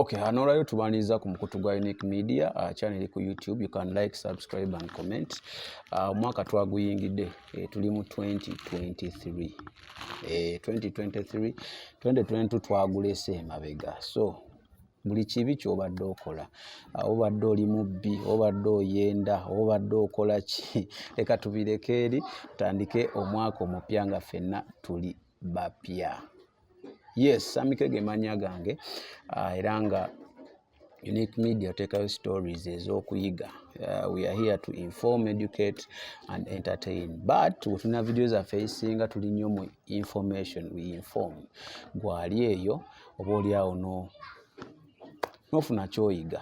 Okay, hanolayo tubaniriza ku mukutu gwa Unique Media channel ku YouTube. You can like, subscribe and comment. Mwaka twaguyingidde tuli mu 2023. 2022 twagulese emabega. So buli kibi ky'obadde okola, obadde oli mubbi, obadde oyenda, obadde okola ki, leka tubireke eri tutandike omwaka omupya nga ffenna tuli bapya. Yes, Samikege manya gange era nga Unique Media otekayo stories ez'okuyiga. We are here to inform, educate and entertain. But tulina videos zaffe ezisinga tuli nnyo mu information, we inform. Gwali eyo oba oli awo nofuna kyoyiga.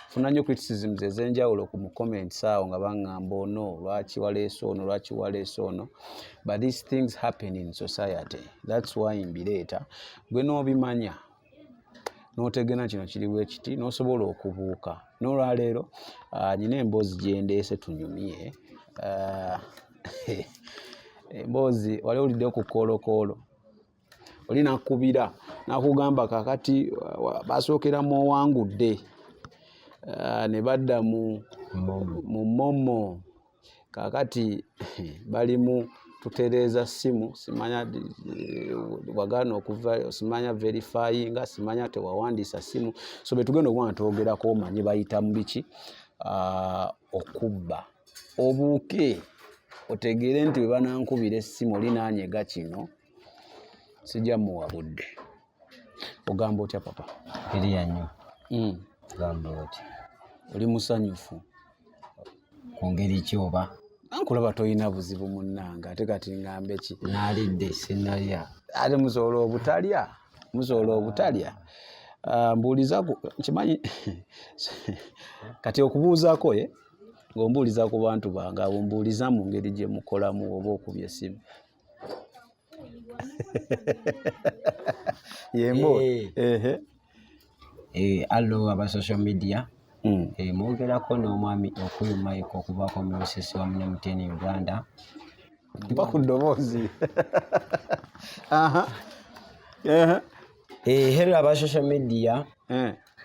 Funa nnyo criticisms ez'enjawulo ku mu comments awo nga baŋŋamba ono lwaki waleese ono, lwaki waleese ono. But these things happen in society. That's why mbireeta gwe n'obimanya n'otegena kino kiri bwe kiti n'osobola okubuuka. N'olwaleero nyina emboozi gye ndeese tunyumye. Emboozi wali olidde ku koolokoolo oli nakubira nakugamba kakati basookera mu owangudde ne badda mu momo kakati bali mu tutereeza ssimu simanya wagana okuva simanya verifyinga simanya tewawandiisa ssimu so betugenda okuba ntogerako omanyi bayita mu biki okubba obuuke otegere nti bwe banankubira essimu oli naanyega kino sijja muwabudde. Ogamba otya papa? Iriya nnyo. Gamba oti. Oli musanyufu. Ku ngeri ki oba? Ankulaba toyina buzibu munnanga ate kati ngambe ki? Naalidde sinnalya. Ate musobola obutalya? Musobola obutalya? Mbuuliza nkimanyi kati okubuuzaako ng'ombuuliza ku bantu bange abo mbuuliza mu ngeri gye mukolamu oba okubya essimu. Yembo allo aba social media mwogerako n'omwami okuyumayiko okubaako omulosesi wamu ne muteni Uganda mpa ku ddoboozi. Hello aba social media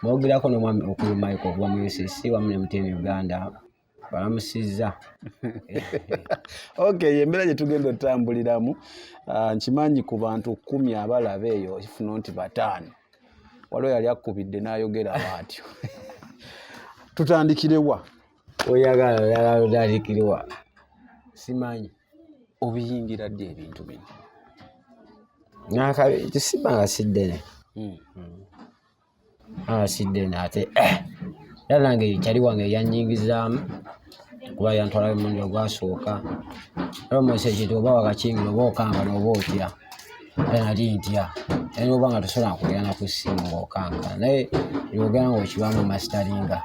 mwogerako n'omwami okuyumayiko okuba mulosesi wamu ne muteni Uganda balamusizza. Okay, yembera gye tugenda otambuliramu nkimanyi ku bantu 10 abalaba eyo ifuna nti 5 waliwo yali akubidde n'ayogera bw'atyo. Tutandikirewa oyagala otandikirwa simanyi obiyingira ddi ebintu bino tisibanga siddene siddene ate era nange kyali wange yanyingizaamu kuba yantwala munda ogwasooka era mwese ekintu oba wakakingira oba okanga n'oba otya era nali ntya era n'oba nga tosobola kugenda ku ssimu ng'okanga naye yogera ng'okibaamu masitaringa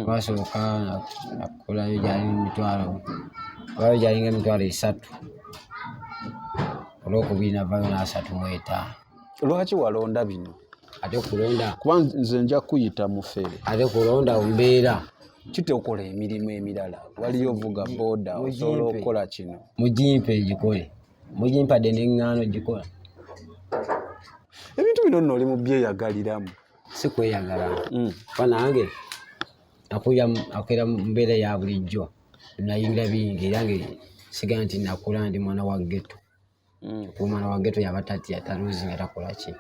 wasooka nakolayo gyali emitwalo olayo gyalinga emitwalo 3 olwokubiri navayo n'35. Lwaki walonda bino? Ate kulonda kuba nze nja kuyita mu ffere. Ate kulonda mbeera kite okola emirimu emirala waliyo ovuga boda osobola okukola kino mujimpe egikole mujimpadde n'eŋŋaano gikola ebintu bino nno oli mu byeyagaliramu si kweyagala kuba nange akwera mbeera ya bulijjo nayingira bingi era nge sigala nti nakula ndi mwana wa ghetto kuba mwana wa ghetto yaba tatya taluzi nga takola ki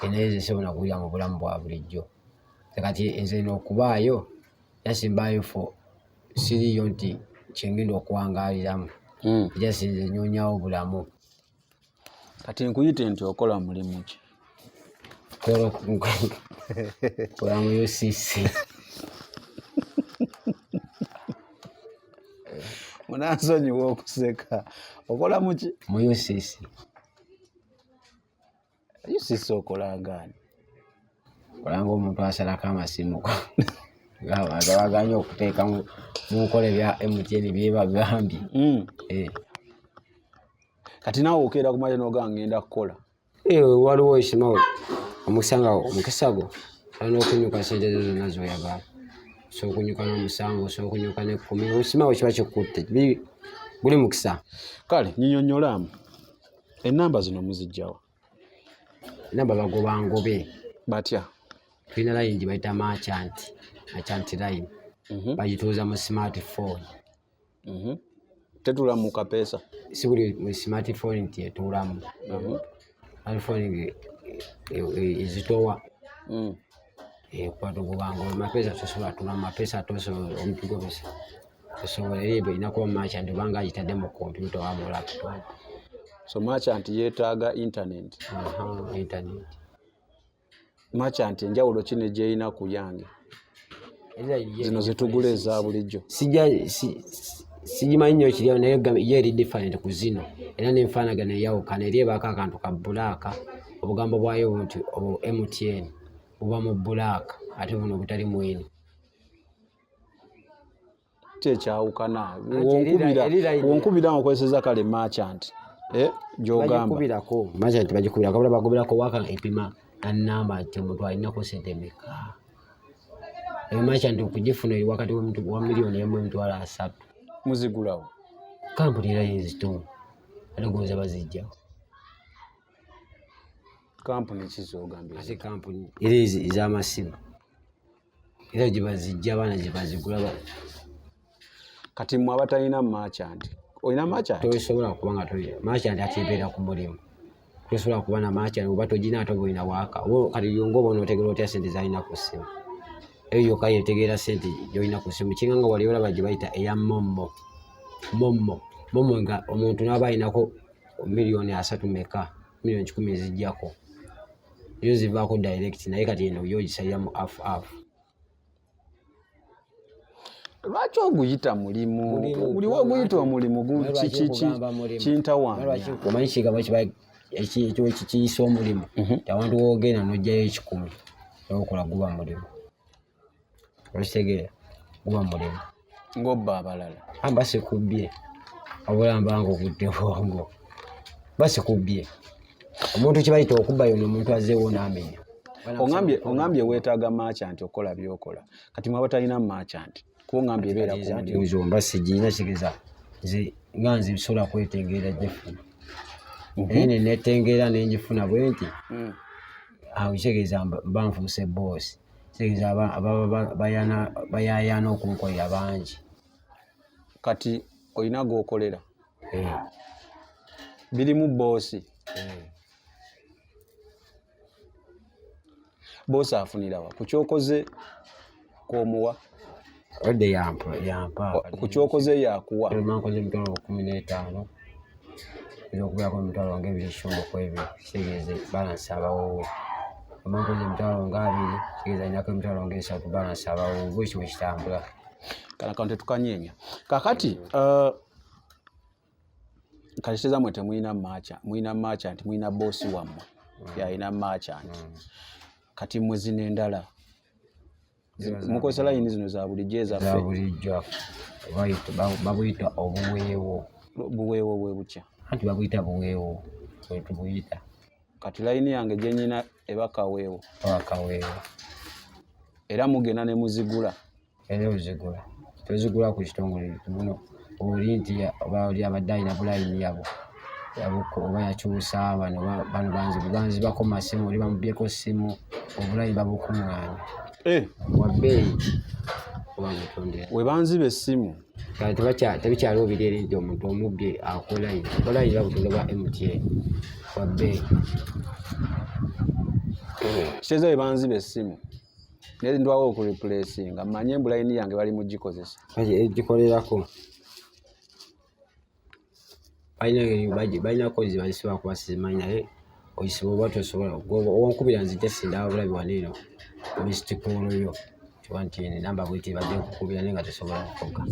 naye nze sibola kuwulira mu bulamu bwa bulijjo kati nze n'okubaayo yasimbaayo fo siriyo nti kyengenda okuwangaaliramu jasinze nnyonyawo bulamu. Kati nkuyite nti okola mulimu ki? Kola mu UCC. Munansonyiwa okuseka. Okola mu ki? Mu UCC. UCC okola ngani? Kola ng'omuntu asalako amasimu nga baganya okuteeka mu nkola ebya MTN bye bagambye. Kati naawe okeera kumanya n'ogamba ngenda kukola. Waliwo ekima omusanga omukisago alina okunyuka sente zo zonna z'oyagala. So okunyuka n'omusango, so okunyuka ne10. Osimawo kiba kikutte guli mukisa. Kale nyinyonnyolamu ennamba zino muzijjawa? Enamba bagoba ngobe. Batya? tulina line gye bayita merchant line bagituuza mu smartphone. Tetula mu kapeesa si buli mu smartphone nti etuulamu smartphone ezitowa kwatugubanga amapeesa tosobola tula mu mapeesa tosobola omutugobesa tosobola era ebyo inakuba merchant obanga agitadde mu computer oba mu laptop. So merchant yeetaaga internet. Internet. Merchant enjawulo ki ne gyeyina ku yange zino zetugula eza bulijjo? Sigimanyi nnyo kiriawo naye ye eri different ku zino era n'enfaanagano eyawukana eri ebaako akantu ka bulaaka obugambo bwayo nti MTN buba mu bulaaka ate buno butali mwini. Kyekyawukana wonkubira nga okozeseza kale merchant gy'ogamba merchant bagikubirako bula bagobirako waka epima namba nti omuntu alinako sente meka. Eyo merchant okugifuna eri wakati wa $1,300,000. Muzigulawo kampuni era yezitono ate goza bazijjawo. Kampuni kizogambye ate kampuni era ez'amasimu era gye bazijja abaana gye bazigula. Kati mmwe abatalina merchant olina merchant tosobola kuba nga tolina merchant atebeera ku mulimu. Tosobola kuba na merchant oba togina ate olina waaka kati yonga oba onootegeera otya sente zalina ku ssimu eyo yokka yetegeera sente gyolina ku ssimu. Kinga nga wali olaba gye bayita eya momo nga omuntu n'aba alinako $3,000,000 meka $1,10,000 ezijjako yo zivaako direct naye kati eno yo ogisalira mu afu. Lwaki oguyita mulimu? Buliwo oguyita omulimu kintawaanya. Omanyi kigambo ekyo kiyisa omulimu abantu woogenda n'ojjayo 10 n'okola guba mulimu. Okitegeera guba mulimu ng'obba abalala basikubye wabula mbanga okudde bwongo basikubye omuntu kibayita okubba yona omuntu azzeewo n'amenya. Ongambye weetaaga merchant okola byokola kati mwe abatalina merchant kuŋŋambye ebeera ku mba sigirina kigeza nze nga nze bisobola kwetengerera gyefuna naye ne netengerera ne ngifuna bwe nti awo kitegeeza mba nfuuse boosi. Kitegeeza ababa bayayaana okunkolera bangi. Kati olina g'okolera birimu boosi. Boosi afunirawa ku kyokoze kw'omuwa odde yampa ku kyokoze yakuwa mankoze $15,000 ez'okubeerako $2,200 kwebyo kitegeeze balansi abawowe mankoze $2,200 kitegeeza nyako $3,300 balansi abawowe bwekyo bwe kitambula. Kana kano tetukanyeenya kakati kaliteza mwe temulina merchant mulina boosi wammwe yalina merchant kati mwe zino endala mukozesa layini zino za bulijjo ezaffe bulijjo babuyita obuweewo. Buweewo bwe butya? Anti babuyita buweewo tubuyita. Kati layini yange gye nnyina eba kaweewo. Era mugenda ne muzigula? Era ozigula tozigula ku kitongole buno oli nti oli abadde alina bulayini yabo oba yakyusa bano banzibako masimu oli bamubyeko ssimu obulayini babukuŋŋaanya wabbeeyi we banziba essimu. Tebikyaliwo bireri nti omuntu omubbye akolayini babutunda bwa MTN wabbeeyi. Kitegeeza we banziba essimu naye ndwawo okureplacinga mmanye embulayini yange bali mu gikozesa egikolerako balina kozi bazisobola kuba sizimanyi naye ogisiba oba tosobola owankubira nzijja sindaba bulabi waneeno misitikooloyo kiba nti enamba bweti badde nkukubira naye nga tosobola kukoga.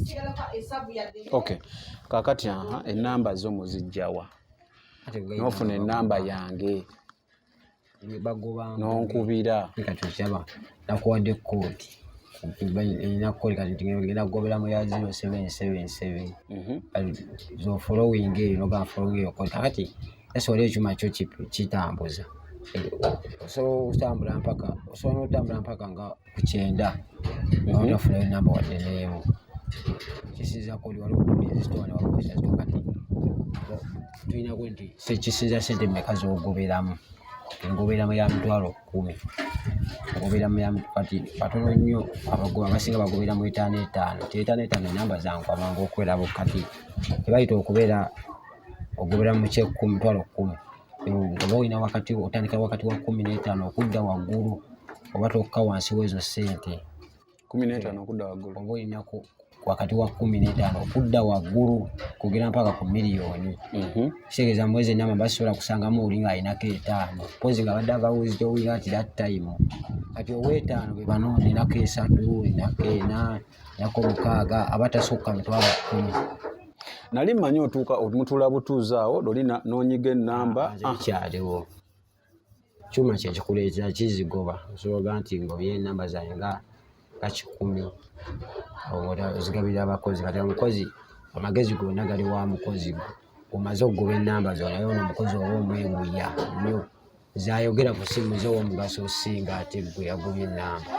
Kaakati ennamba zo muzijjawa n'ofuna ennamba yange n'onkubira katukyaba nakuwadde koodi erina koodi kati ngenda kugoberamu ya 0777 zo following eyo noga following eyo koodi kakati esobola ekyuma kyo kitambuza osobola n'otambula mpaka nga ku 9 nga otafunayo namba wadde neemu kisiza koodi waliwo koodi ezisitowa newakozesa kati tulina nti kisinza sente mmeka z'ogoberamu ngobeeramu ya mitwalo 10 ngobeeramu ya kati katono nnyo abasinga bagobeeramu 5 enamba zangu amangu okwerabo kati tebayita okubeera ogobera mu mitwalo 10 oba olina wakati otandika wakati wa 15 okudda waggulu oba tokka wansi w'ezo ssente 15 okudda waggulu oba olina wakati wa 15 okudda waggulu kugera mpaka ku miliyoni kitegeeza mwezi enamba basobola kusangamu oli ng'alinako 5 pozi nga badde abawuzita owulira nti that time kati ow'etaano be bano ninako 3 ninako 4 ninako 6 abatasukka mitwalo 10. Nali mmanyi otuuka omutula butuuzi awo loli n'onyiga ennamba kyaliwo kyuma kyekikuleetera kizigoba osobola nti ngobye ennamba zange nga 10 ozigabira abakozi kati omukozi amagezi gonna gali wa mukozi omaze okugoba ennamba zo naye ono omukozi oba omweguya nnyo zayogera ku ssimu ze ow'omugaso osinga ate gwe yagobye ennamba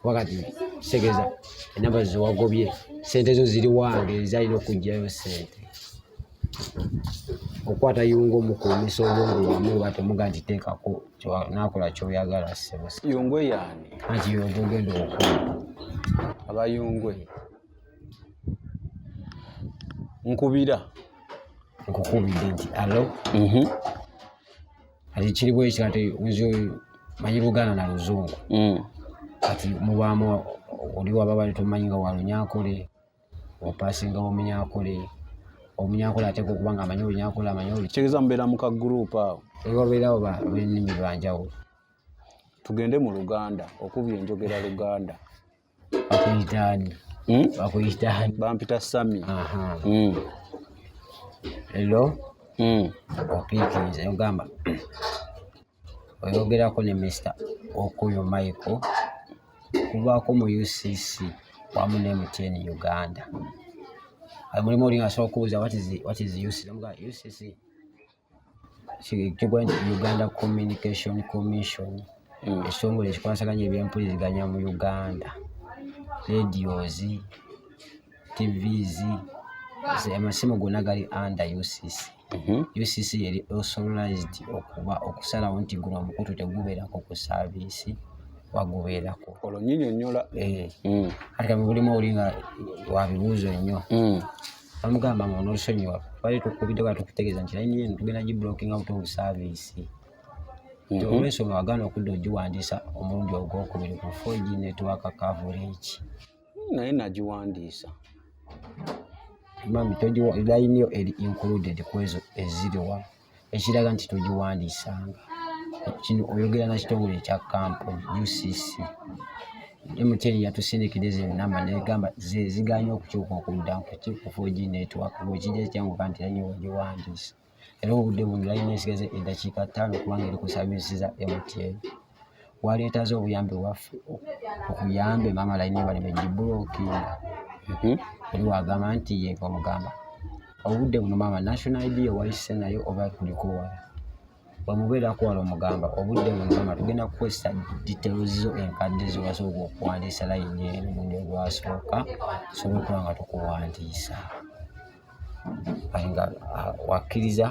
wakati kitegeeza ennamba zo wagobye ssente zo ziri wange zalina okugyayo ssente okwata yungo omukuumisa obwongo wamu oba temuga nti teekako nakola kyoyagala ssebo yungwe yaani anti yonge ogenda okuba abayungwe nkukubidde nti alo kati kiri bweki kati manyi Luganda na Luzungu kati mubaamu oli waba bali tomanyi nga walunyakole opasinga omunyakole ateeka okuba nga amanyi olunyakole amanyi kitegeeza mubeera mu kaguruupu awo ebabeerawo b'ennimi banjawulo tugende mu Luganda okubya enjogera Luganda bakuyitaani bampita Sami elo opiikiriza yogamba oyogerako ne Mr. Okuyo Michael kubaako mu UCC wamu ne MTN Uganda mulimu oli asobola okubuuza what is UCC kigwa nti Uganda Communication Commission ekitongole ekikwasaganya ebyempuliziganya mu Uganda radios TVs amasimu gonna gali under UCC UCC yali authorized okusalawo nti guno omukutu tegubeerako ku saavisi wagubeerako olwo nnyinnyonnyola kati kami bulimu oli nga wabibuuzo nnyo bamugamba nga onolusonyiwa twali tukubidde bwa tukutegeeza nti layini eno tugenda giblocking out of service olw'ensonga wagaana okudda ogiwandiisa omulundi ogwokubiri ku 4G network coverage naye nagiwandiisa mami layini yo eri included kwezo eziriwa ekiraga nti togiwandiisanga kino oyogera na kitongole ekya kampuni UCC MTN yatusindikiriza ennamba negamba ziganya okukyuka okudda ku 4G network bwekijja kyanguka nti layini wagiwandiisa era obudde buno layini esigaze eddakiika 5 kubanga eri ku saavisi za MTN waleetaze obuyambe waffe okuyambe mama layini baleme gibulookinga oli wagamba nti ye omugamba obudde buno mama national ID ewayise nayo oba kuliko wala bwemubeerako wala omugamba obudde buno mama tugenda kukozesa details zo enkadde ziwasobola okuwandiisa layini eno mundi ogwasooka tusobole okuba nga tukuwandiisa kati nga wakkiriza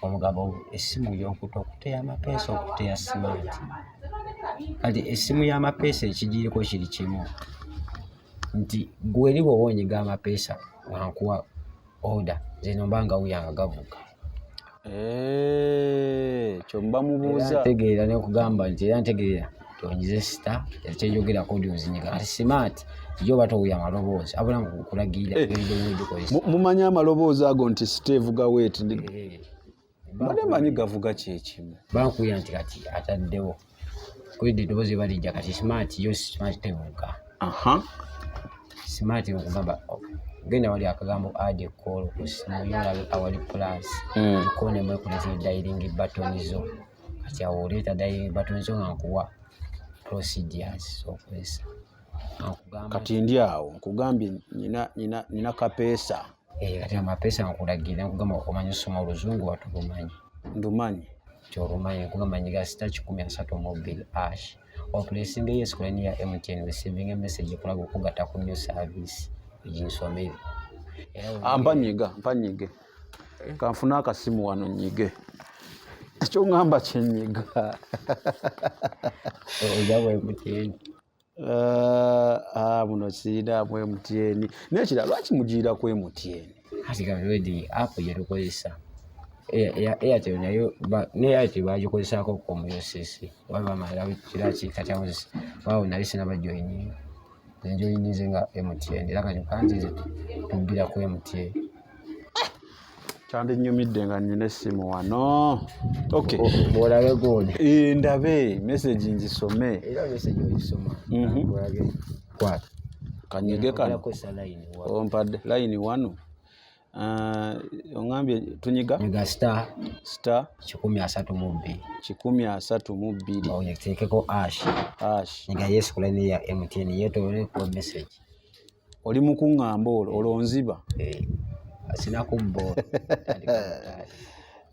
omugabo essimu y'okuta okuteya amapeesa okuteya smart kati essimu y'amapeesa ekigiriko kiri kimu nti gweri bwoba onyiga amapeesa wankuwa order zino mbanga wuyanga gavuga kyomba mubuuza ntegeera nekugamba nti era ntegeera tonyize sita ekyenjogera kodi ozinyiga kati smart yo batowuya amaloboozi abula nkulagira mumanyi amaloboozi ago nti siteevuga weeti bade manyi gavuga kyekimu bankuya nti kati ataddewo kwedde eddoboozi balijja kati smart yo smart tevuga smart okugamba genda wali akagambo add call ku simu yolabe awali plus ikone mwekuletera dialing button zo kati awo oleeta dialing button zo nga nkuwa procedures okwesa kati ndi awo nkugambye nina kapeesa kati amapeesa nkulagira nkugamba omanyi osoma oluzungu watubumanyi ndumanyi kyolumanyi nkugamba nyiga sita 13 mobile ash opulesinga yes kuleni ya MTN receiving a message ekulaga okugatta ku new service eginsomere mpa nyige kanfuna akasimu wano nyige Kyongamba kyenyiga. Ojawe MTN. Muno sirina mu MTN. Nekira lwaki mugira ku MTN? Kati kalwedi app gye tukozesa. Airtel nayo ne Airtel bagikozesako ku MSS. Waba mala kiraki kati amuzisi. Waawo nali sinaba joining. Njoyinize nga MTN. Era kati kanzize tugira ku MTN. Kyandinnyumidde nga nnyina essimu wano. Okay. Olabe godi. Ndabe message nzisome. Era message oyisoma. Olage kwata. Kanyige kano. Ompadde line 1. Ongambye tunyiga? Nyiga star 132. 132. Oyetekeko hash. Nyiga yes ku line ya MTN yetolere ku message. Oli mu kuŋŋamba olonziba. Sina kubbo.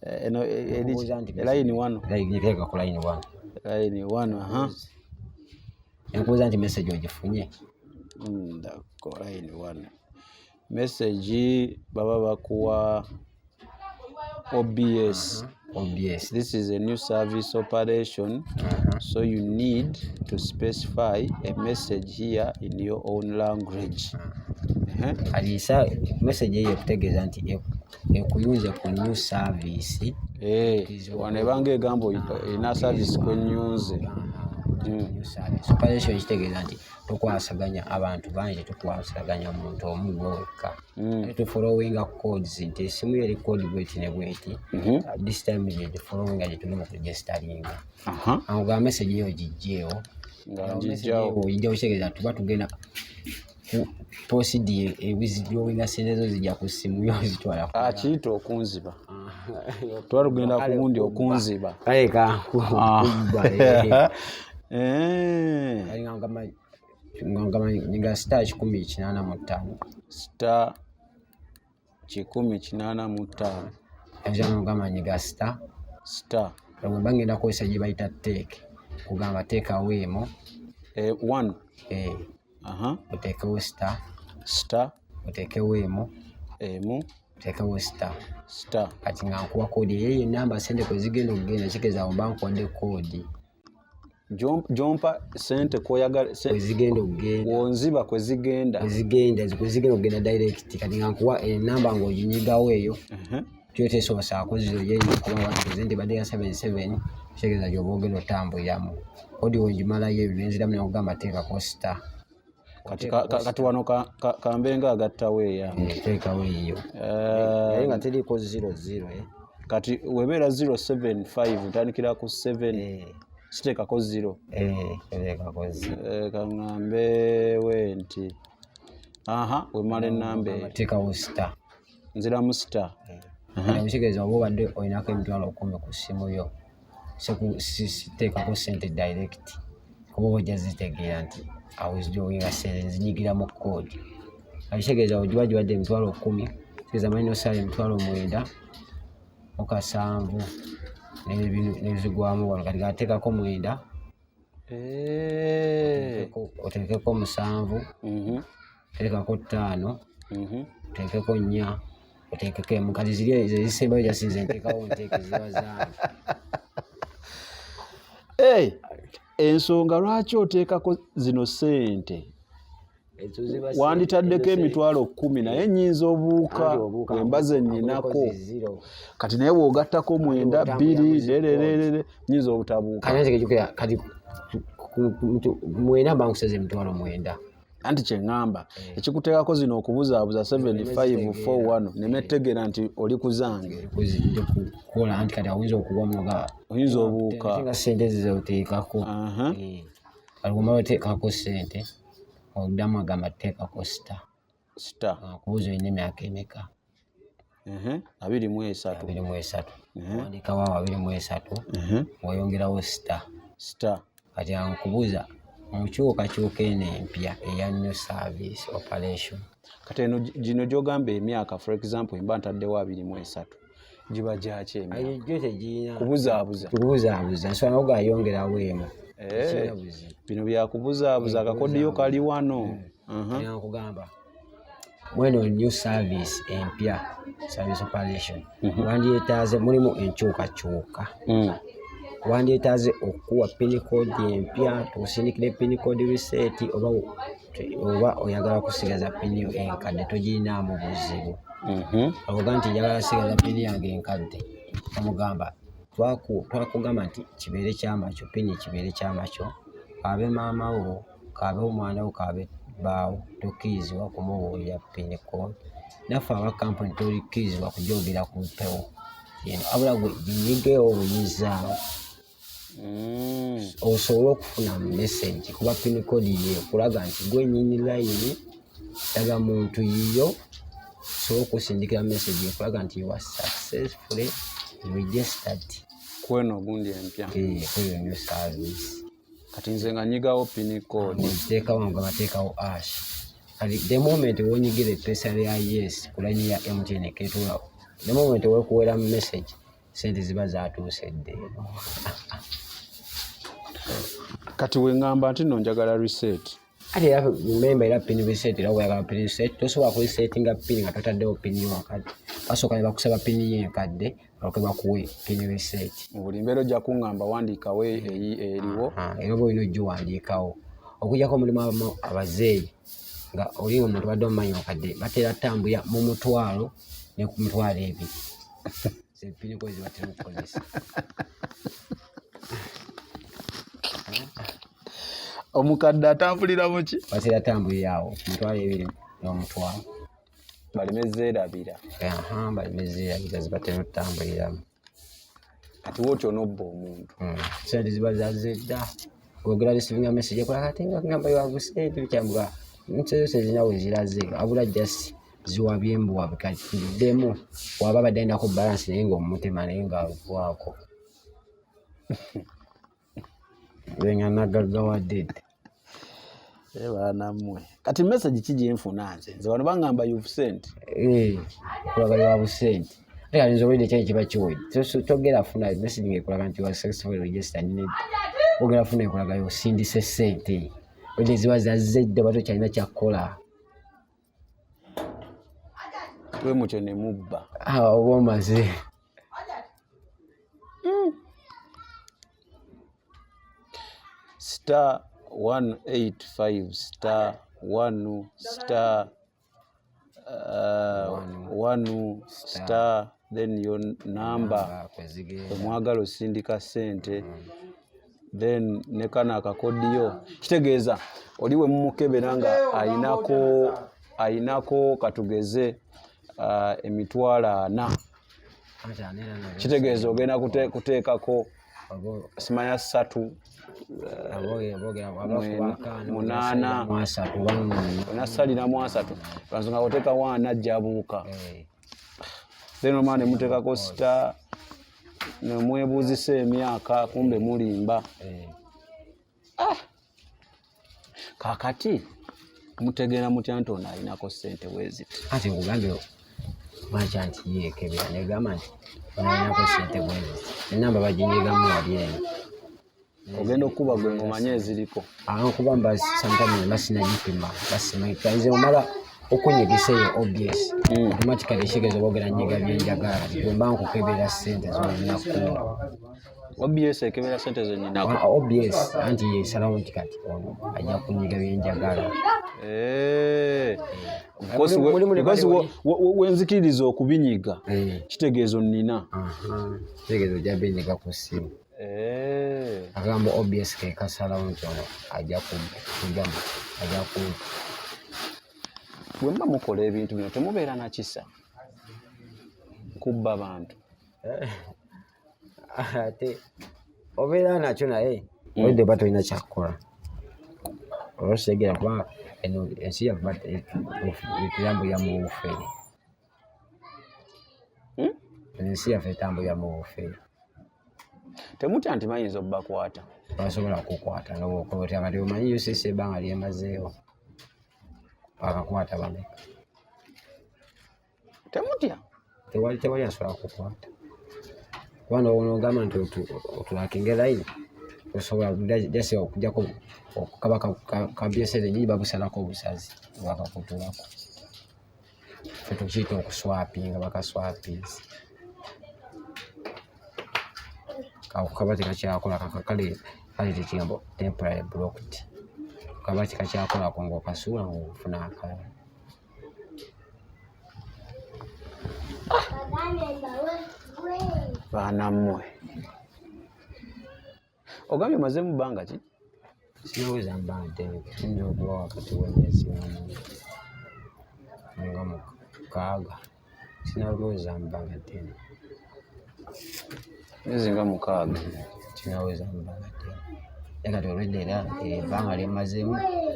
Eno line 1. Line ku line 1. Line 1 aha. Enkuza nti message ogifunye. Ndako line 1. Message baba bakuwa OBS. OBS. This is a new service operation. So you need to specify a message here in your own language. Alisa message ye kutegeeza nti ekuyunze ku new service. Wanebanga egambo ina service kwenyunze. New service operation kitegeeza nti tukwasaganya abantu bangi, tukwasaganya omuntu omu gwokka. Tufollowinga codes nti essimu eri code bweti ne bweti. This time ye tufollowinga gye tulimo kugestalinga. Nga message yo gijjeewo. Ojja kutegeeza tuba tugenda posidi withdrawing sendezo zijja ku ssimu yo zitwala. Kiyita okunziba. Twalugenda ku gundi okunziba. Kaleka kubba. Nga star 185. Star 185. Ejano ngama nyiga star. Bangenda kozesa gye bayita take. Kugamba take away mo. 1. Otekewo star. Otekewo emu. Otekewo star. Kati nga nkuwa kodi yeye namba sente kwe zigenda okugenda kigeza ombanko de kodi. Jompa sente koyagala kwe zigenda okugenda. Wonziba kwe zigenda. Okugenda direct. Kati nga nkuwa namba ng'oginyigawo eyo. Kyoteesobola akozesa yeye kuba wakozende badde ya 77 kigeza gy'oba ogenda otambuliramu. Kodi wongimalayo ebyo nenziramu n'okugamba teekako star. Kati wano kambenga agattawo eya. Teekawo eyo. Naye nga teriko 00. Kati webeera 075 ntandikira ku 7. Siteekako 0. Teekako 0. Kaŋŋambe nti. Wemala ennamba. Teekawo star. Nziramu star. Kitegeeza oba obadde olinako emitwalo 10 ku ssimu yo. Teekako sente direct. Kuba ojja zitegeera nti awizidowinga sente nzinyigira mu kodi. Kitegeeza ogiba gibadde emitwalo 10. Kitegeeza manyi nosala emitwalo 9 okassanvu n'ebizigwamu wano. Kati gateekako 9. Oteekeko 7. Oteekako 5. Oteekeko 4. Oteekeko emu. Kati ziri ezisembayo jasinze nteekawo nteeke ziba zange. Ensonga lwaki oteekako zino sente? Wanditaddeko emitwalo 10 naye nnyinza obuuka embaze nnyinako. Kati naye bw'ogattako 9 2 nnyinza obutabuuka. Kati 9 bankuseza emitwalo 9. Anti kyeŋŋamba ekikuteekako zino okubuzaabuza 7541 nemettegera nti oli kuzange. Kukola anti kati oyinza okuwa munoga. Oyinza obuuka. Nga sente zize oteekako. Kati bw'omala oteekako sente oddamu agamba teekako star. Kubuuza olina emyaka emeka? 23. Wandikawo 23. Oyongerawo star. Kati ankubuuza mukyukakyuka eno empya eya new service operation. Kati eno gino gy'ogamba emyaka, for example mba ntaddewo 23 giba gyaki emyaka? Kubuzaabuza nsobola n'ogayongerawo emu. Bino byakubuzaabuza akakodiyo kali wano. Nkugamba mweno new service empya service operation wandyetaaze mulimu enkyukakyuka wandyetaaze okuwa pin code empya tusindikire pin code reset oba oyagala kusigaza pin enkadde togirinamu buzibu avuga nti njagala sigaza pin yange enkadde omugamba twakugamba nti kibeere kyamakyo pin kibeere kyamakyo kabe maama wo kabe omwana wo kabe baawo tokkirizibwa kumubuulira pin code naffe aba kampuni tolikkirizibwa kujogera ku mpewo abula gwe ginyigewo buyizaawo osobola okufuna message kuba pin code ye kulaga nti gwe nyini line daga muntu yiyo so okusindikira message ekulaga nti you are successfully registered kweno gundi empya kuyo new service kati nze nga nyigawo pin code nteekawo nga bateekawo ash kati the moment wonyigira epesa ya yes kulanyi ya MTN ketula the moment wekuwera message sente ziba zatuuse ddeeno kati wengamba nti no njagala reset ate remember era pin reset era oyagala pin reset tosobola kuresettinga pin nga totaddewo pin yonkadde basooka ne bakusaba pin yenkadde balyoke bakuwe pin reset buli mbeera ojja kuŋŋamba wandiikawo eriwo era oba olina ogiwandiikawo okugyako mulimu abazeeyi nga oli omuntu badde omumanyi okadde batera tambuya mu mutwalo ne ku mitwalo ebiri pin code zibatera okukozesa omukadde atambulira muki batera atambulirawo mitwalo ebiri n'omutwalo balemezeerabira balemezeerabira zibatera otambuliramu kati wootyo nobba omuntu sente ziba zazedda ogera receiving message ekola kati nga ngamba yabusente bikyambuga nseyose zinawe ziraze abula just ziwabye embuwabe kati ddemu waba badde alinako balance naye ng'omutema naye ng'aluvwako wenga nagaggawaddedde baanammwe kati message kiginfuna nze wano bangamba you've sent kulaga yabusente ate kati nze obulidde kyali kiba kiwedde togera funa message ng'ekulaga nti wa successfully registered nedda ogera funa ekulaga yosindise sente olidde ziba zazedde oba tokyalina kyakkola bwe mutyo ne mubba oba omaze star 185 star 1 star 1 star then your number omwagala osindika sente then nekana akakodiyo kitegeeza oli we mumukebera nga ayinako katugeze emitwalo 4 kitegeeza ogenda kuteekako simanya 3 onasaliramu 3 bansonga oteeka 1 ajja buuka then omwana nemuteekako star nemwebuuzisa emyaka kumbe mulimba kakati mutegeera mutya nti ono alinako ssente weziti ati nkugambye makya nti yeekebera negamba nti ono alinako ssente weziti enamba baginyigamu wali eno ogenda okuba gwe mumanye eziriko kuba mba sometime basinagipima basimaikaize omala okunyigiseyo obs automatically kigeza obogera nyiga byenjagala bwemba nkukebera ssente zolinaku obs ekebera ssente zenyinako obs anti yesalawo nti kati ono ajja kunyiga byenjagala wenzikiriza okubinyiga kitegeezo nnina kitegeezo ojja binyiga ku ssimu agamba obs kekasalawo nti ono ajja kujamu ajja kumpa bwe mba mukola ebintu bino temubeera na kisa kubba bantu ate obeera nakyo naye olidde ba tolina kyakukola olwakitegeera kuba eno ensi yaffe etambulira mu bufere ensi yaffe etambulira mu bufere temutya nti mayinza obbakwata basobola kukwata nobwokola ati abati omanyi UCC ebbanga lyemazeewo bakakwata bameka temutya tewali asobola kukwata kubanga onogamba nti otulakinga line osobola jasi okujjako okukaba kabyesere nyinyi babusalako obusazi bakakutulako tukiyita okuswapinga bakaswapinsi kaba tekakyakola kale tekigambo temporary blocked kaba tekakyakolako ng'okasuula ng'ofuna akala. Baana mmwe ogambye omaze mu bbanga ki? Sinaweza mbanga ddene kiyinza okuba wakati w'emyezi nga mukaaga. Sinaweza mbanga ddene myezi nga 6. Sinaweza mbanga ddene naye kati olwedde era ebbanga lyemmazeemu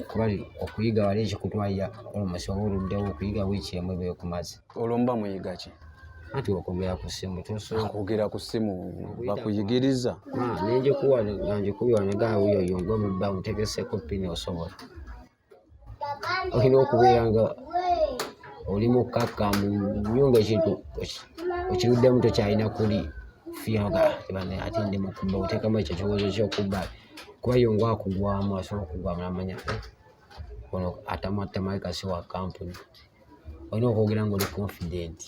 kuba okuyiga wali ekikutwalira olumusi oba oluddewo okuyiga wiiki emu eba ekumaze. Olwo muba muyiga ki? Anti okwogera ku ssimu kwogera ku ssimu bakuyigiriza nenjikuwa nga njikubye wanegaawo yoyo gwe mubba mutegeseko pini osobola. Olina okubeera nga oli mukkakkamu nnyo ng'ekintu okiruddemu tokyalina kuli fiyaga ate ndi mukubba oteekamu ekyo kibuuzo ky'okubba kuba yo ng'akugwamu asobola okugwamu namanya ono atamalikasi wa kampuni. Olina okwogera ng'oli confident.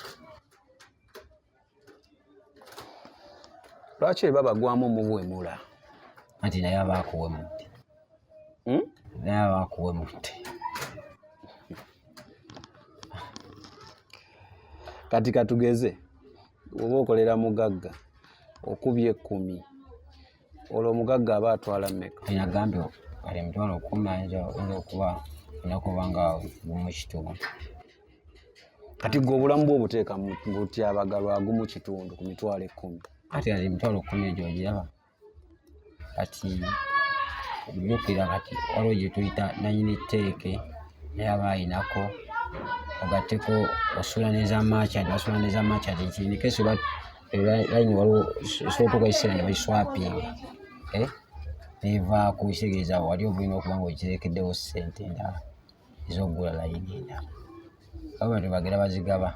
Lwaki eba bagwamu mubuwemula? Anti naye aba akuwemutte. Naye aba akuwemutte. Kati katugeze oba okolera mugagga okubye 10 olwo omugagga aba atwala mmeka? Agambye kale emitwalo 10 ayinza okuba nga gumu kitundu. Kati gwe obulamu bwe obuteeka ng'otyabagalwa agumu kitundu ku mitwalo 10. Ati kati emitwalo 10 egyo ogiraba kati omukira kati waliwo gye tuyita nanyini tteeke naye aba ayinako ogatteko osula nezamachati nkinikesi oba layini waliwo osobola otuuka ekiseera ne bagiswapinga nevaako kitegeeza wali obulina okuba nga ogiterekeddewo ssente endala ez'okugula layini endala aba tebagera bazigaba.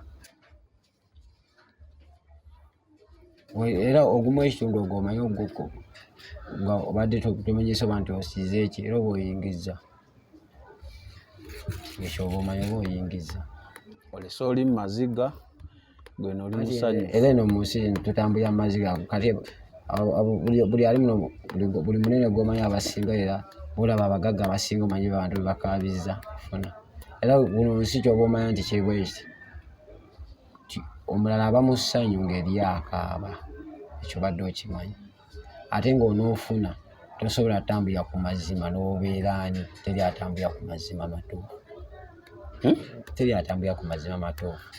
Era ogumu ekitundu ogwo omanyi ogwoko nga obadde tomenyese oba nti osiize eki era oba oyingiza ekyo oba omanyi oba oyingiza olese oli mu maziga gwe n'oli musanyu. Era eno mu nsi tutambulira mu maziga kati buli ali muno buli munene gw'omanyi abasinga era olaba abagagga abasinga omanyi abantu bebakaabiza funa era guno nsi kyoba omanya nti kiribwa ekyo omulala aba mu ssanyu ng'eri akaaba ekyo badde okimanyi ate ng'onoofuna tosobola atambulira ku mazima n'obeera ani teri atambulira ku mazima matuufu. Teri atambulira ku mazima matuufu.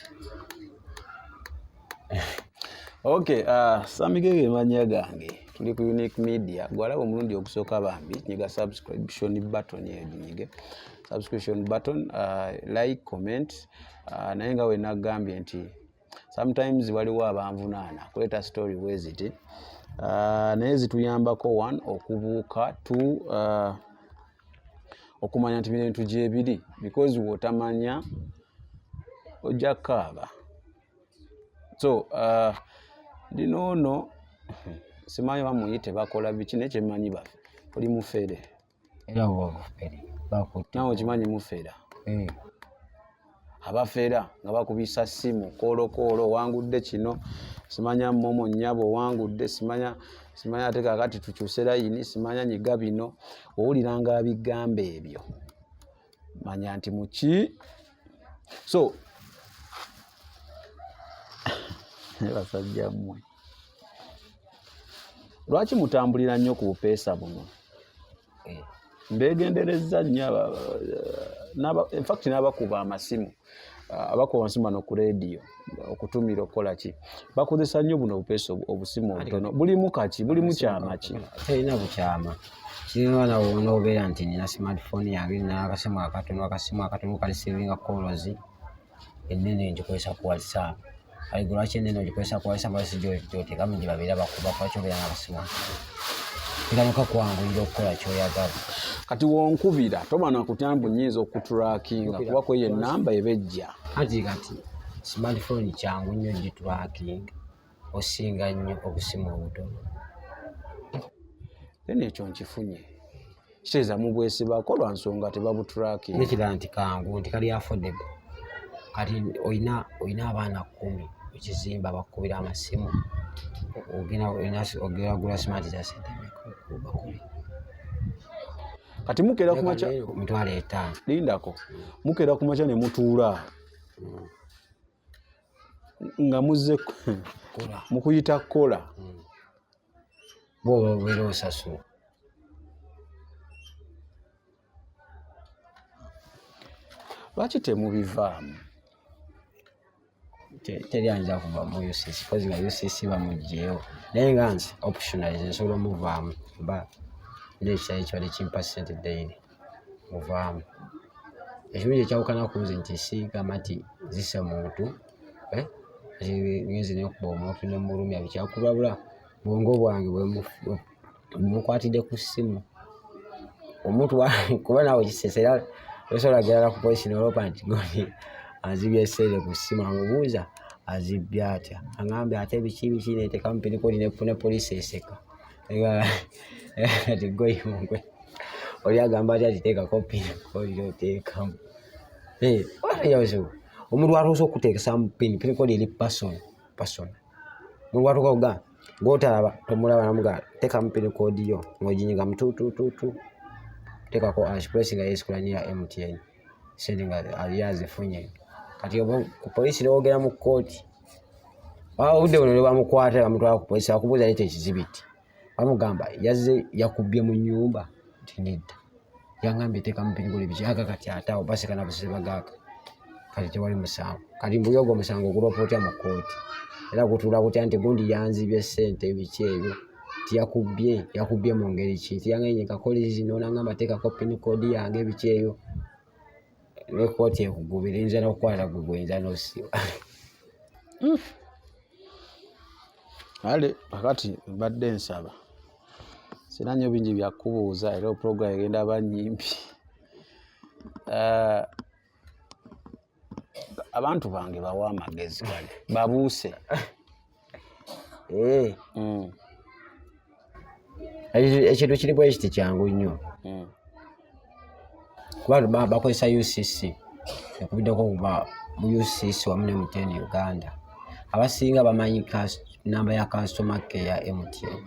Okay, Samigege manya gange tuli ku Unique Media gwalaba omulundi okusooka bambi nyiga subscription button yenyige subscription button like comment naye nga we nagambye nti sometimes waliwo abanvunaana kuleeta story weziti naye zituyambako 1 okubuuka 2 okumanya nti bintu gyebiri because wotamanya ojja kaaba. So ndinoono simanyi bamuyite bakola biki naye kyemanyi baffe oli mufere era wafere nawe okimanyi mufera abafera nga bakubisa ssimu koolo wangudde kino simanya momo nnyabo wangudde simanya ate kakati tukyuse layini simanya nyiga bino owuliranga abigamba ebyo manya nti muki. So basajja mmwe lwaki mutambulira nnyo ku bupeesa buno? Mbegendereza nnyo in fact n'abakuba amasimu abakuba amasimu bano ku rediyo okutumira okukola ki bakozesa nnyo buno bupeesa obusimu obutono bulimu kaki bulimu kyama ki? Terina bukyama kirina n'obeera nti nina smartphone yange nina akasimu akatono kalisivinga kolozi ennene ngikozesa ku WhatsApp ayigo lwaki ennene ogikozesa ku WhatsApp gyotekamu gye babeera bakuba lwaki obeera n'abasimu kiramuka kwanguyira okukola kyoyagala. Kati wonkubira toba nakutyambu nnyinza okuturakinga kuba kweyo ennamba ebejja kati smartphone kyangu nnyo giturakinga osinga nnyo obusimu obutono. Then ekyo nkifunye kitegeeza mubwesibako lwa nsonga tebabuturakinga nekira nti kangu nti kali affordable kati olina abaana 10 ekizimba bakubira amasimu ogera gula smart za sente bakubira kati mukera kumacha mitwalo 5 lindako mukera kumacha ne mutuula nga muzze mukuyita kola bo wero osasula lwaki temubivaamu teryanza kuva mu UCC kozi nga UCC bamugyeyo naye nga nsi optionalize nsobola omuvaamu ba ndekitali kibadde kimpa ssente daily muvaamu ekimu kyekyawukana ku nze nti sigamba nti zise muntu ngenzi nekuba omuntu nemulumya bikyakubabula bwongo bwange bwemukwatidde ku ssimu omuntu kuba nawe kisesera osobola gerala ku polisi nolopa nti goni azibye essere ku ssimu amubuuza azibye atya aŋambe ate biki neteekamu pinikodi ne polisi eseka ati gweyimunkwe oli agamba ati atiteekako pinikodi oteekamu omuntu watuusa okuteekesa mu pinikodi eri pasona omuntu watuuka kuga ng'otalaba tomulaba namuga teekamu pinikodi yo ng'oginyiga mututututu teekako ashpress nga yesikulaniya MTN sente nga ali azifunye kati ku polisi newogera mu kooti obudde buno ne bamukwata bamutwala ku polisi bakubuuza leeta ekizibiti bamugamba yazze yakubbye mu nnyumba nti nedda yangambye teekamu pinikodi biki aga kati ataawo baseka nabusese bagaaka kati tewali musango kati mbuyogo omusango oguloopa otya mu kooti era gutuula kutya nti gundi yanzibye ssente biki ebyo yakubbye mu ngeri ki tiyangenye kakolizi nonangamba teekako pinikodi yange biki ebyo ne kooti ekugubira eyinza n'okukwata gugwenza n'osiba ale kakati mbadde nsaba sina nnyo bingi byakubuuza era program egenda banyimpi abantu bange bawa amagezi kale babuuse ekintu kiripo ekiti kyangu nnyo kuba bakozesa UCC ekubiddeko kuba mu UCC wamu ne MTN Uganda abasinga bamanyi namba ya customer care ya MTN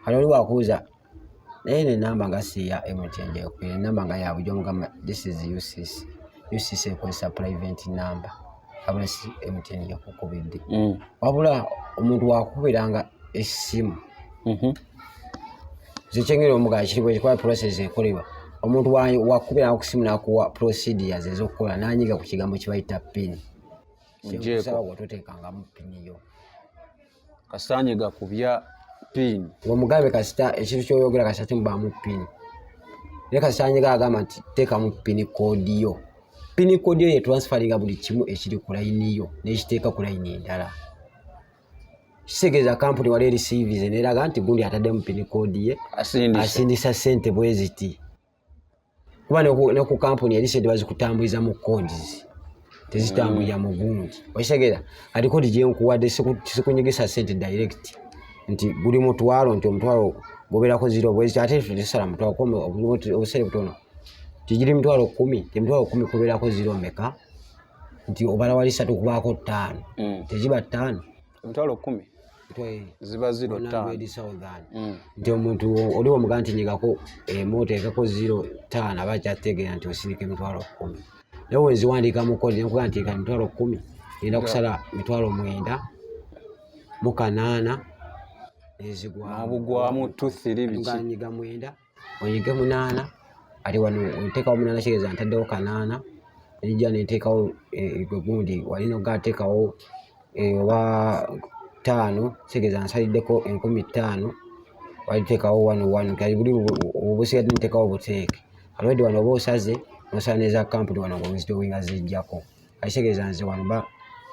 kale oli wakuuza naye nenamba nga si ya MTN gyekwire namba nga yabwe gyomugamba this is UCC ekozesa private number abula si MTN yakukubidde wabula omuntu wakubiranga essimu zikyengere omugaa kiripo ekikuba process ekolebwa omuntu wakubiranga ku ssimu nakuwa procedures ez'okukola nanyiga ku kigambo kibayita pin kusaba gwatoteekangamu pin yo kasanye gakubya pin omugambe kasita ekintu kyoyogera kasita timubaamu pin naye kasitanye gagamba nti teekamu pin kodi yo pin kodi yo yetransferinga buli kimu ekiri ku layini yo nekiteeka ku layini endala kitegeeza kampuni wali erisiivize neraga nti gundi ataddemu pin kodi ye asindisa ssente bweziti kuba ne ku kampuni eri sente bazikutambuliza mu codes tezitambulira mu gundi okitegeera kati kodi gyenkuwadde sikunyigisa ssente direct nti guli mutwalo nti omutwalo gobeerako ziro bweziti ate tesala mutwalo obusere butono tigiri mitwalo 10 emitwalo 10 kubeerako ziro meka nti obala wali 3 kubaako 5 teziba 5 emitwalo 10 ziba 0 nti omuntu oli omugaa nti nyigako moteekako 0 aba kyategeera nti osirika emitwalo 10 naye weziwandiika mu kodi nekugaa nti emitwalo 10 genda kusala mitwalo 9 mu 8 ezigwamugwamu 2-3 biki nyiga 9 onyige 8 ati wano nteekawo 8 kitegeeza ntaddewo 8 nijja nenteekawo gundi walina ogateekawo oba 5 kitegeeza nsaliddeko 15,000 waliteekawo 1 kali buli obusigadde nteekawo buteeke alwedde wano oba osaze nosala neza kampuni wano ng'owinga zijjako kitegeeza nze wano ba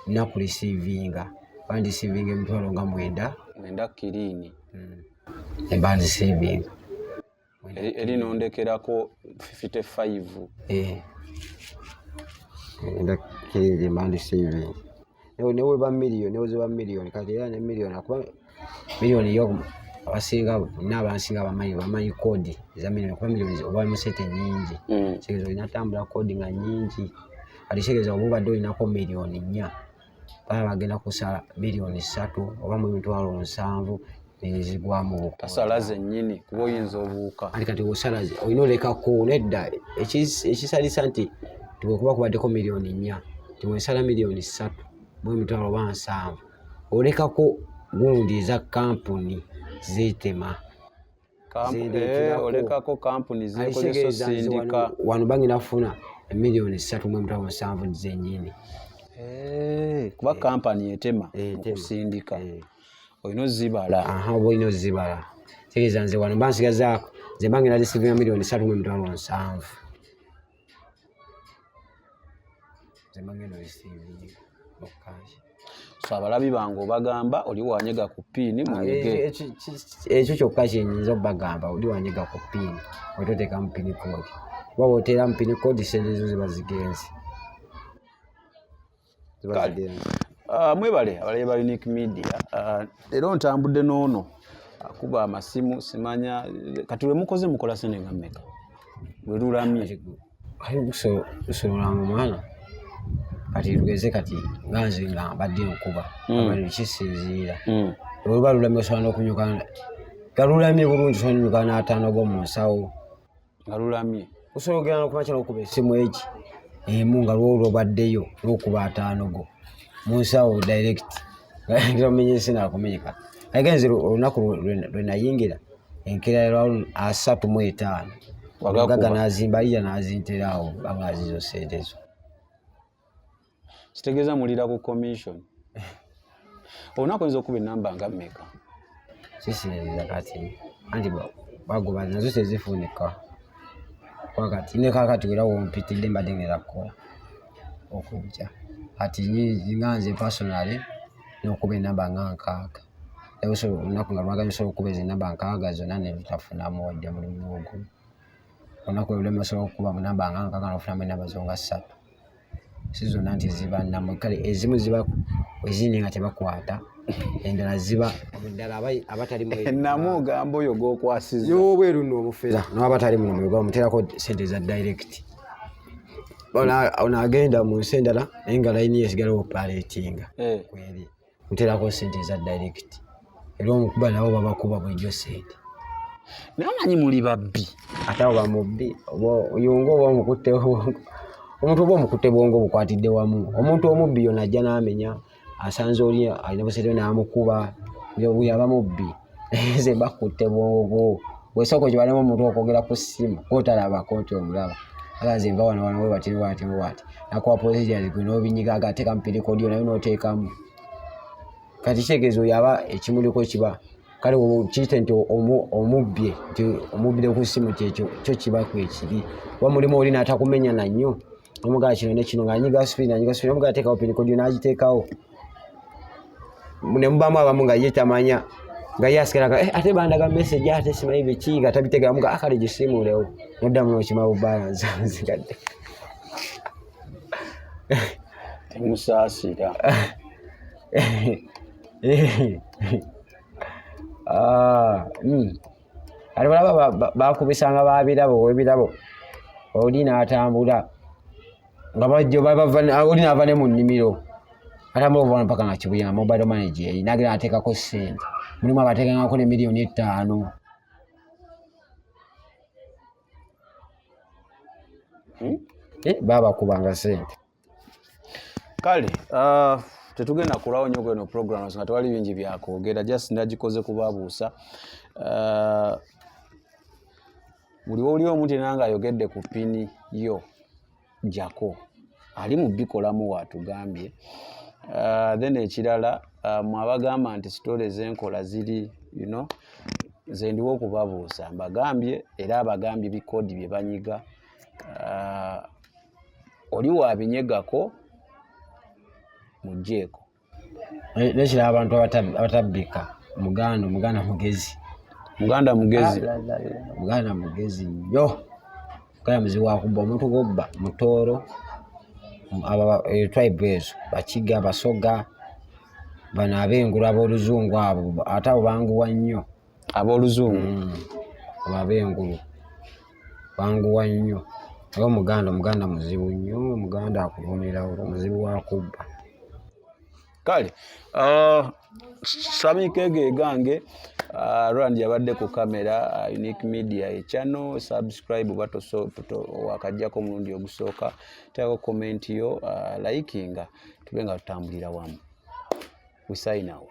nakurisiivinga bandisiivinga emitwalo nga 9 kirini bandisiivinga eri nondekerako 55 kirini bandisiivinga neweba miliyoni kati era ne miliyoni akuba miliyoni yo abasinga n'abansinga bamanyi kodi za miliyoni kuba miliyoni oba mu sente nyingi kitegeeza olina tambula kodi nga nyingi kati kitegeeza oba obadde olinako miliyoni 4 baba bagenda kusala miliyoni 3 oba mu mitwalo 7 nezigwamu tasala zennyini kuba oyinza obuuka kati osala olina olekako nedda ekisalisa nti tiwekuba kubaddeko miliyoni 4 tiwesala miliyoni 3 mu mitwalo 7 olekako gundi eza kampuni zeetema olekako kampuni zekozesa osindika wano bagenda kufuna miliyoni 3 mu mitwalo 7 zennyini kuba kampani etema okusindika olina ozibala oba olina ozibala tegeeza nze wano bansigazaako nze bangenda disivira miliyoni 3 mu mitwalo 7 nze bangenda disivira mukazi so abalabi bange obagamba oli wanyega ku piini munyige ekyo kyokka kyenyinza obagamba oli wanyega ku piini ototeeka mu piini koodi kuba bw'oteera mu piini koodi sente zo ziba zigenze mwebale abalabi ba Unique Media leero ntambudde n'ono akuba amasimu simanya kati lwe mukoze mukola sente nga mmeka lwe lulamye lusolola mu mwana kati lugeze kati nganze nga badde nkuba abali kisinziira oluba lulamye osobola n'okunyuka galulamye bulungi osobola n'onyuka n'ataano go mu nsawo nga lulamye osobola ogenda n'okumakya n'okuba essimu egi emu nga lwolwo obaddeyo n'okuba ataano go mu nsawo direct nga omenye sinaakumenyeka agenze olunaku lwe nayingira enkeera lwa 35 wagaga n'azimba iya n'azinteraawo bangazizo sente ezo kitegeeza mulira ku commission olunaku oyinza okuba enamba nga mmeka sisinziza kati anti bagoba nazo tezifunika wakati nekakati era wompitidde mbadde ngenda kukola okujja kati nganze personally n'okuba enamba nga 6 olunaku nga lwaganya osobola okuba ezinamba 6 zonna nebitafunamu wadde mulimu ogumu olunaku lulema osobola okuba mu namba nga 6 n'ofunamu enamba zo nga 3 si zonna nti ziba namu kale ezimu ziba ezindi nga tebakwata endala ziba endala abatali mu namu ogamba oyo g'okwasiza y'obweru nno obufera n'abatali muno mwe bamuteerako sente za direct ono agenda mu nsi endala naye nga layini yesigala operatinga kweri muteerako sente za direct era omukuba nabo babakuba bulijjo sente naye amanyi muli babbi ate abo bamubbi oyunga oba omukutte omuntu oba omukutte bwongo bukwatidde wamu omuntu omubbi yona ajja n'amenya asanze oli alina busente n'amukuba yaba mubbi ze bakutte bwongo bwesooka okibalemu omuntu okwogera ku ssimu kootalabako nti omulaba agaze nva wano we bati nakuwa positiali gwe n'obinyiga agateeka mu pirikodi nayo n'oteekamu kati kitegeeza oyo aba ekimuliko kiba kale kiyite nti omubbye nti omubbire ku ssimu kyekyo kyo kiba kwekiri oba mulimu oli n'atakumenya nannyo omugaa kino ne kino ng'anyiga supiri omugaa ateekawo pirikodi n'agiteekawo ne mubamu abamu nga ye tamanya nga ye asigalaga ate bandaga message ate simanyi biki nga tabitegeera muga akale gisimuulewo noddamu n'okima bubalansi nzigadde temusaasira ate balaba bakubisanga babirabo webirabo oli n'atambula nga bajjo oli n'ava ne mu nnimiro atambula okuva mpaka nga Kibuye nga mobile manager yali n'agenda ateekako ssente mulimu abateekangako ne miliyoni 5 babakubanga ssente kale tetugenda kulwawo nnyo kweno programs nga tewali bingi byakwogera just ndagikoze kubabuusa buli oli omuntu nanga ayogedde ku pini yo jako ali mu bikolamu watugambye then ekirala mwabagamba nti story z'enkola ziri nze ndiwo okubabuusa mbagambye era abagambye bikodi bye banyiga oli wabinyegako mujjeeko nekira abantu abatabbika muganda mugezi nnyo kale muzibu wakuba omuntu gobba mutooro tribe ezo bakiga basoga bano ab'engulu ab'oluzungu abo ate abo banguwa nnyo ab'oluzungu abo ab'engulu banguwa nnyo omuganda muzibu nnyo, omuganda akuvumira muzibu wa kubba. Kale samikege gange Rwanda yabadde ku kamera Unique Media channel. Subscribe wakajjako omulundi ogusooka, teako comment yo, likinga, tube nga tutambulira wamu. We sign out.